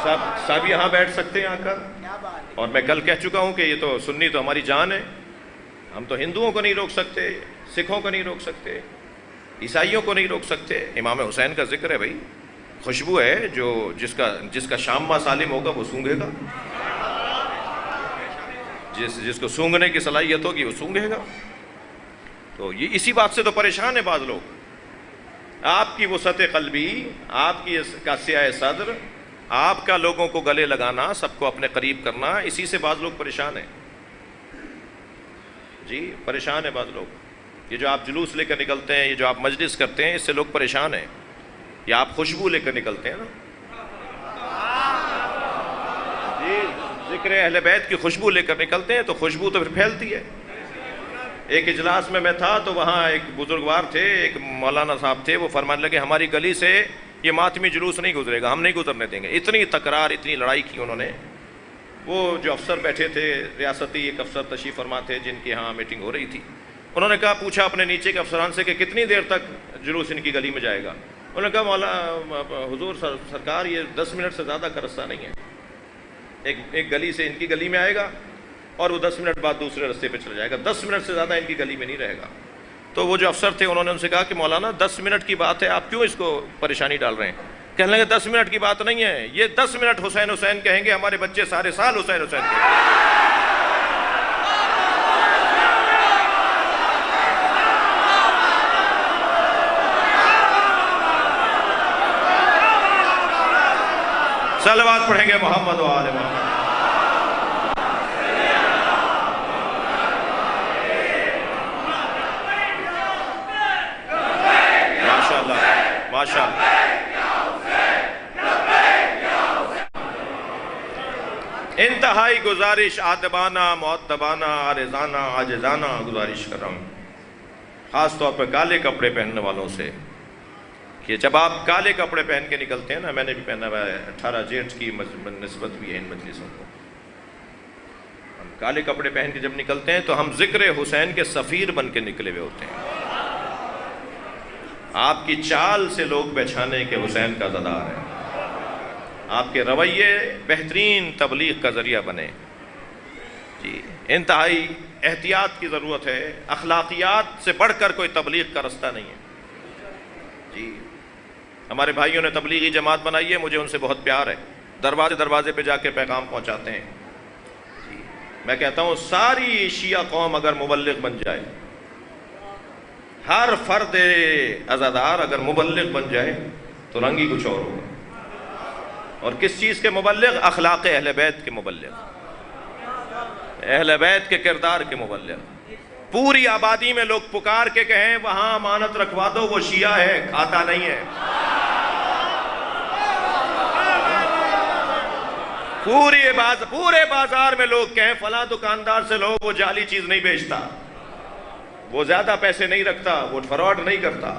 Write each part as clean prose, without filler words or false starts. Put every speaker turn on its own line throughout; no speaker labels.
سب یہاں بیٹھ سکتے ہیں آ کر. اور میں کل کہہ چکا ہوں کہ یہ تو سنی تو ہماری جان ہے. ہم تو ہندوؤں کو نہیں روک سکتے، سکھوں کو نہیں روک سکتے، عیسائیوں کو نہیں روک سکتے. امام حسین کا ذکر ہے بھائی، خوشبو ہے جو جس کا شامہ سالم ہوگا وہ سونگھے گا، جس کو سونگھنے کی صلاحیت ہوگی وہ سونگھے گا. تو یہ اسی بات سے تو پریشان ہے بعض لوگ. آپ کی وسعت قلبی، آپ کی کا سیاہ صدر، آپ کا لوگوں کو گلے لگانا، سب کو اپنے قریب کرنا، اسی سے بعض لوگ پریشان ہیں. جی پریشان ہیں بعض لوگ. یہ جو آپ جلوس لے کر نکلتے ہیں، یہ جو آپ مجلس کرتے ہیں، اس سے لوگ پریشان ہیں. یا آپ خوشبو لے کر نکلتے ہیں نا، جی ذکر اہل بیت کی خوشبو لے کر نکلتے ہیں تو خوشبو تو پھر پھیلتی ہے. ایک اجلاس میں تھا تو وہاں ایک بزرگوار تھے، ایک مولانا صاحب تھے، وہ فرمانے لگے ہماری گلی سے یہ ماتمی جلوس نہیں گزرے گا، ہم نہیں گزرنے دیں گے. اتنی تکرار، اتنی لڑائی کی انہوں نے. وہ جو افسر بیٹھے تھے، ریاستی ایک افسر تشریف فرما تھے جن کے ہاں میٹنگ ہو رہی تھی، انہوں نے کہا، پوچھا اپنے نیچے کے افسران سے کہ کتنی دیر تک جلوس ان کی گلی میں جائے گا. انہوں نے کہا مولا حضور سرکار یہ 10 منٹ سے زیادہ کا رستہ نہیں ہے. ایک گلی سے ان کی گلی میں آئے گا اور وہ 10 منٹ بعد دوسرے رستے پہ چلا جائے گا، 10 منٹ سے زیادہ ان کی گلی میں نہیں رہے گا. تو وہ جو افسر تھے انہوں نے ان سے کہا کہ مولانا 10 منٹ کی بات ہے، آپ کیوں اس کو پریشانی ڈال رہے ہیں؟ کہنے لگے 10 منٹ کی بات نہیں ہے، یہ 10 منٹ حسین حسین کہیں گے، ہمارے بچے سارے سال حسین حسین کہیں گے. صلوات پڑھیں گے محمد و آل محمد. ماشاء اللہ. انتہائی گزارش، آدبانہ، مؤدبانہ، عارضانہ، عاجزانہ گزارش کر رہا ہوں، خاص طور پر کالے کپڑے پہننے والوں سے، کہ جب آپ کالے کپڑے پہن کے نکلتے ہیں نا، میں نے بھی پہنا ہوا ہے، 18 جیٹھ کی نسبت بھی ہے ان مجلسوں کو. ہم کالے کپڑے پہن کے جب نکلتے ہیں تو ہم ذکر حسین کے سفیر بن کے نکلے ہوئے ہوتے ہیں. آپ کی چال سے لوگ پہچانے کہ حسین کا زدار ہے. آپ کے رویے بہترین تبلیغ کا ذریعہ بنے. جی انتہائی احتیاط کی ضرورت ہے. اخلاقیات سے بڑھ کر کوئی تبلیغ کا رستہ نہیں ہے. جی ہمارے بھائیوں نے تبلیغی جماعت بنائی ہے، مجھے ان سے بہت پیار ہے، دروازے پہ جا کے پیغام پہنچاتے ہیں. جی میں کہتا ہوں ساری شیعہ قوم اگر مبلغ بن جائے، ہر فرد عزادار اگر مبلغ بن جائے تو رنگ ہی کچھ اور ہوگا. اور کس چیز کے مبلغ؟ اخلاق اہل بیت کے مبلغ، اہل بیت کے کردار کے مبلغ. پوری آبادی میں لوگ پکار کے کہیں وہاں امانت رکھوا دو، وہ شیعہ ہے، کھاتا نہیں ہے. پورے بازار میں لوگ کہیں فلاں دکاندار سے لو، وہ جعلی چیز نہیں بیچتا، وہ زیادہ پیسے نہیں رکھتا، وہ فراڈ نہیں کرتا.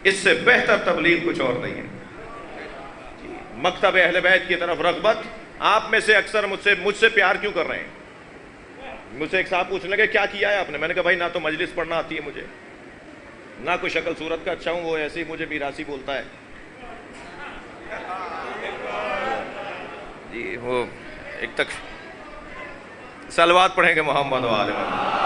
اس سے بہتر تبلیغ کچھ اور نہیں ہے. مکتب اہل بیت کی طرف رغبت. آپ میں سے اکثر مجھ سے پیار کیوں کر رہے ہیں؟ مجھ سے ایک صاحب پوچھنے لگے کیا کیا ہے آپ نے؟ میں نے کہا بھائی نہ تو مجلس پڑھنا آتی ہے مجھے، نہ کوئی شکل صورت کا اچھا ہوں، وہ ایسے ہی مجھے میراثی بولتا ہے. جی وہ ایک تک صلوات پڑھیں گے محمد و آل محمد.